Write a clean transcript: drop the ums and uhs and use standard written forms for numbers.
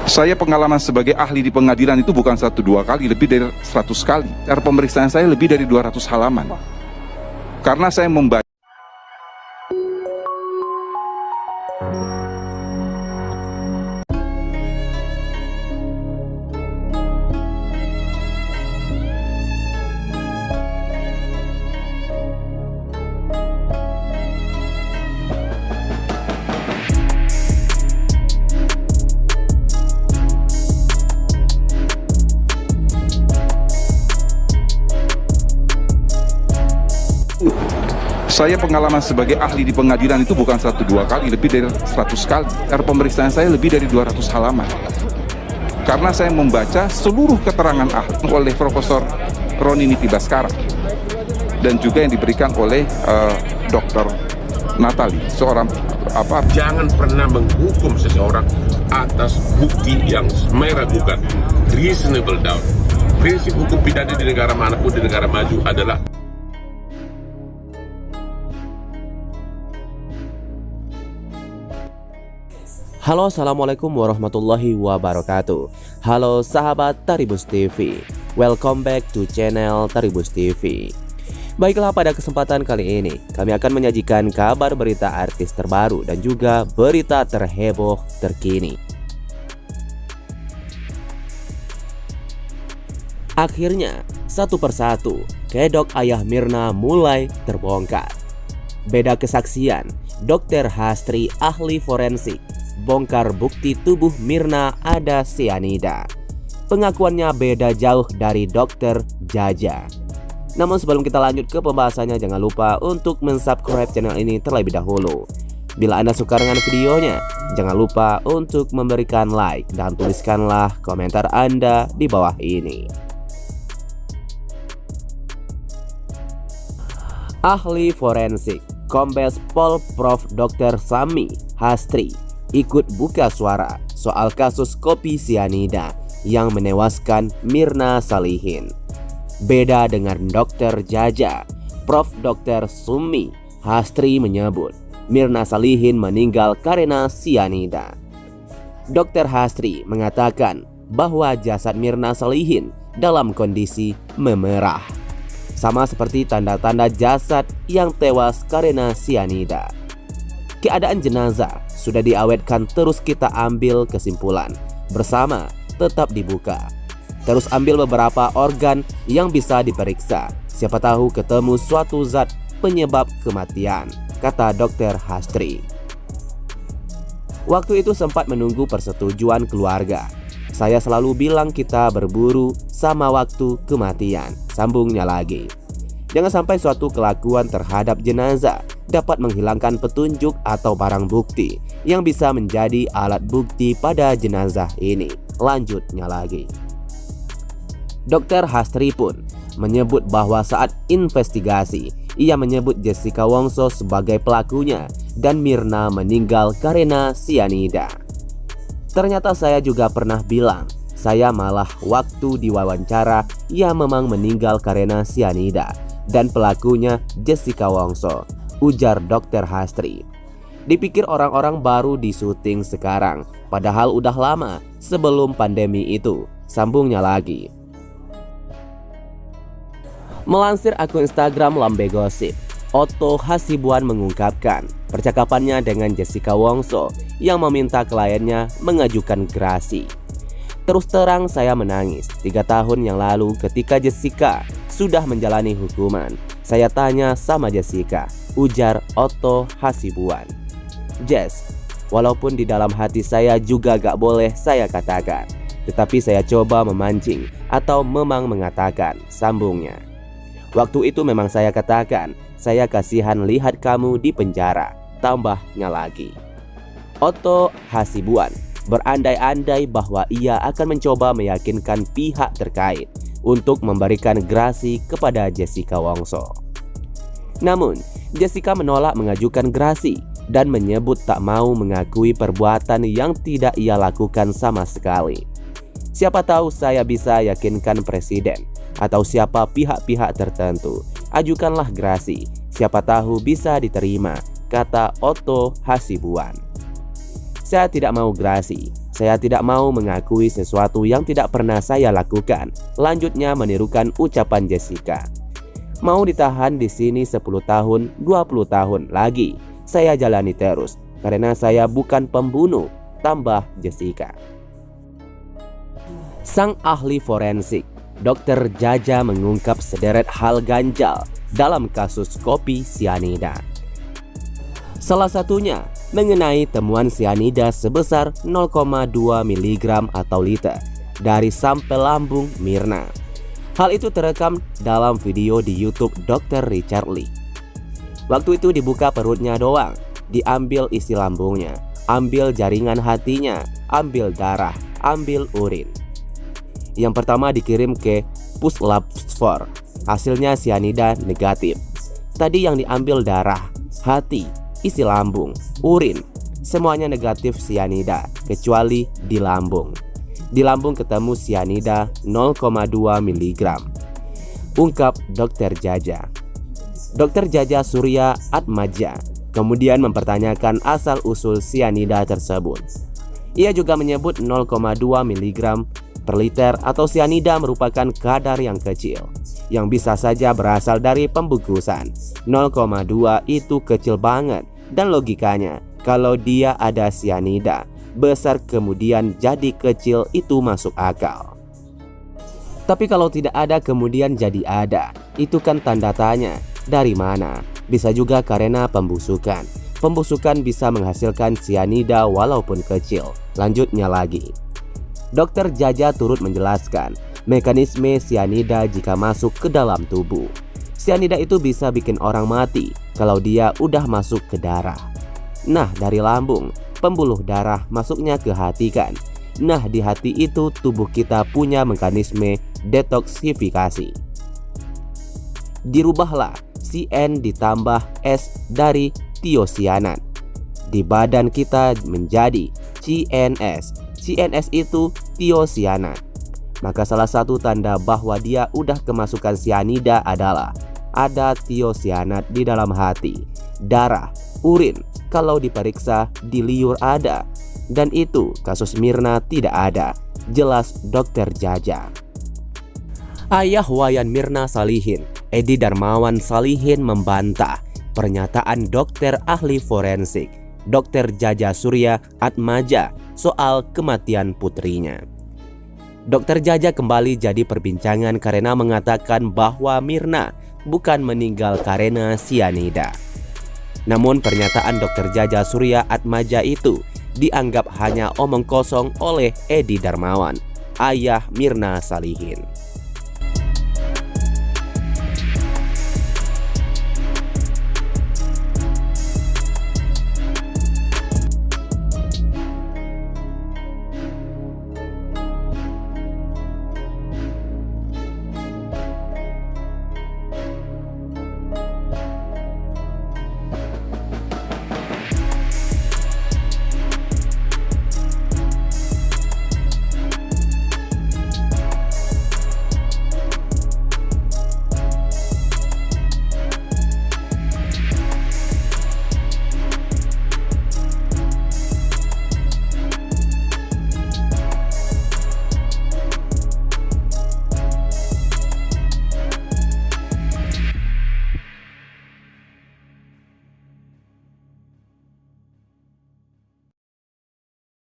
Saya pengalaman sebagai ahli di pengadilan itu bukan 1-2 kali, lebih dari 100 kali. Cara pemeriksaan saya lebih dari 200 halaman. Karena saya membaca. Saya pengalaman sebagai ahli di pengadilan itu bukan 1-2 kali, lebih dari 100 kali. Cara pemeriksaan saya lebih dari 200 halaman. Karena saya membaca seluruh keterangan ahli oleh Profesor Roni Niti Baskara dan juga yang diberikan oleh Dr. Natali, seorang apa? Jangan pernah menghukum seseorang atas bukti yang meragukan. Reasonable doubt. Prinsip hukum pidana di negara manapun, di negara maju adalah Halo, assalamualaikum warahmatullahi wabarakatuh. Halo sahabat Taribus TV, welcome back to channel Taribus TV. Baiklah, pada kesempatan kali ini kami akan menyajikan kabar berita artis terbaru dan juga berita terheboh terkini. Akhirnya satu persatu kedok ayah Mirna mulai terbongkar. Beda kesaksian, Dr. Hastri ahli forensik bongkar bukti tubuh Mirna ada sianida. Pengakuannya beda jauh dari Dokter Jaja. Namun sebelum kita lanjut ke pembahasannya, jangan lupa untuk mensubscribe channel ini terlebih dahulu. Bila Anda suka dengan videonya, jangan lupa untuk memberikan like dan tuliskanlah komentar Anda di bawah ini. Ahli forensik Kombes Pol Prof Dr. Sami Hastri ikut buka suara soal kasus kopi sianida yang menewaskan Mirna Salihin. Beda dengan Dr. Jaja, Prof Dr. Sumi Hastri menyebut Mirna Salihin meninggal karena sianida. Dr. Hastri mengatakan bahwa jasad Mirna Salihin dalam kondisi memerah, sama seperti tanda-tanda jasad yang tewas karena sianida. Keadaan jenazah sudah diawetkan, terus kita ambil kesimpulan bersama, tetap dibuka. Terus ambil beberapa organ yang bisa diperiksa. Siapa tahu ketemu suatu zat penyebab kematian, kata Dr. Hastri. Waktu itu sempat menunggu persetujuan keluarga. Saya selalu bilang kita berburu sama waktu kematian, sambungnya lagi. Jangan sampai suatu kelakuan terhadap jenazah dapat menghilangkan petunjuk atau barang bukti yang bisa menjadi alat bukti pada jenazah ini, lanjutnya lagi. Dr. Hastri pun menyebut bahwa saat investigasi, ia menyebut Jessica Wongso sebagai pelakunya dan Mirna meninggal karena sianida. Ternyata saya juga pernah bilang, saya malah waktu diwawancara ia memang meninggal karena sianida dan pelakunya Jessica Wongso, ujar Dr. Hastri. Dipikir orang-orang baru di syuting sekarang, padahal udah lama sebelum pandemi itu, sambungnya lagi. Melansir akun Instagram Lambe Gosip, Otto Hasibuan mengungkapkan percakapannya dengan Jessica Wongso yang meminta kliennya mengajukan gerasi. Terus terang saya menangis 3 tahun yang lalu ketika Jessica sudah menjalani hukuman. Saya tanya sama Jessica, ujar Otto Hasibuan. Jess, walaupun di dalam hati saya juga gak boleh saya katakan, tetapi saya coba memancing atau memang mengatakan, sambungnya. Waktu itu memang saya katakan, saya kasihan lihat kamu di penjara, tambahnya lagi. Otto Hasibuan berandai-andai bahwa ia akan mencoba meyakinkan pihak terkait untuk memberikan gerasi kepada Jessica Wongso. Namun, Jessica menolak mengajukan gerasi dan menyebut tak mau mengakui perbuatan yang tidak ia lakukan sama sekali. Siapa tahu saya bisa yakinkan presiden atau siapa pihak-pihak tertentu, ajukanlah gerasi, siapa tahu bisa diterima, kata Otto Hasibuan. Saya tidak mau gerasi, Saya tidak mau mengakui sesuatu yang tidak pernah saya lakukan. Lanjutnya menirukan ucapan Jessica. Mau ditahan di sini 10 tahun, 20 tahun lagi. Saya jalani terus karena saya bukan pembunuh, tambah Jessica. Sang ahli forensik, Dr. Jaja mengungkap sederet hal ganjal dalam kasus kopi sianida. Salah satunya mengenai temuan sianida sebesar 0,2 mg atau liter dari sampel lambung Mirna. Hal itu terekam dalam video di YouTube Dr. Richard Lee. Waktu itu dibuka perutnya doang, diambil isi lambungnya, ambil jaringan hatinya, ambil darah, ambil urin. Yang pertama dikirim ke Puslab-4, hasilnya sianida negatif. Tadi yang diambil darah, hati, isi lambung, urin, semuanya negatif sianida kecuali di lambung. Di lambung ketemu sianida 0,2 mg. Ungkap Dr. Jaja. Dr. Jaja Surya Atmaja kemudian mempertanyakan asal-usul sianida tersebut. Ia juga menyebut 0,2 mg per liter atau sianida merupakan kadar yang kecil yang bisa saja berasal dari pembungkusan. 0,2 itu kecil banget dan logikanya kalau dia ada sianida besar kemudian jadi kecil itu masuk akal. Tapi kalau tidak ada kemudian jadi ada, itu kan tanda tanya. Dari mana? Bisa juga karena pembusukan. Pembusukan bisa menghasilkan sianida walaupun kecil. Lanjutnya lagi, Dr. Jaja turut menjelaskan mekanisme sianida jika masuk ke dalam tubuh. Sianida itu bisa bikin orang mati kalau dia udah masuk ke darah. Nah, dari lambung, pembuluh darah masuknya ke hati kan. Nah, di hati itu tubuh kita punya mekanisme detoksifikasi. Dirubahlah CN ditambah S dari tiosianat di badan kita menjadi CNS. CNS itu tiosianat. Maka salah satu tanda bahwa dia udah kemasukan sianida adalah ada tiosianat di dalam hati, darah, urin. Kalau diperiksa di liur ada. Dan itu kasus Mirna tidak ada, jelas Dr. Jaja. Ayah Wayan Mirna Salihin, Edi Darmawan Salihin membantah pernyataan dokter ahli forensik Dr. Jaja Surya Atmaja soal kematian putrinya. Dr. Jaja kembali jadi perbincangan karena mengatakan bahwa Mirna bukan meninggal karena sianida. Namun pernyataan Dr. Jaja Surya Atmaja itu dianggap hanya omong kosong oleh Edi Darmawan, ayah Mirna Salihin.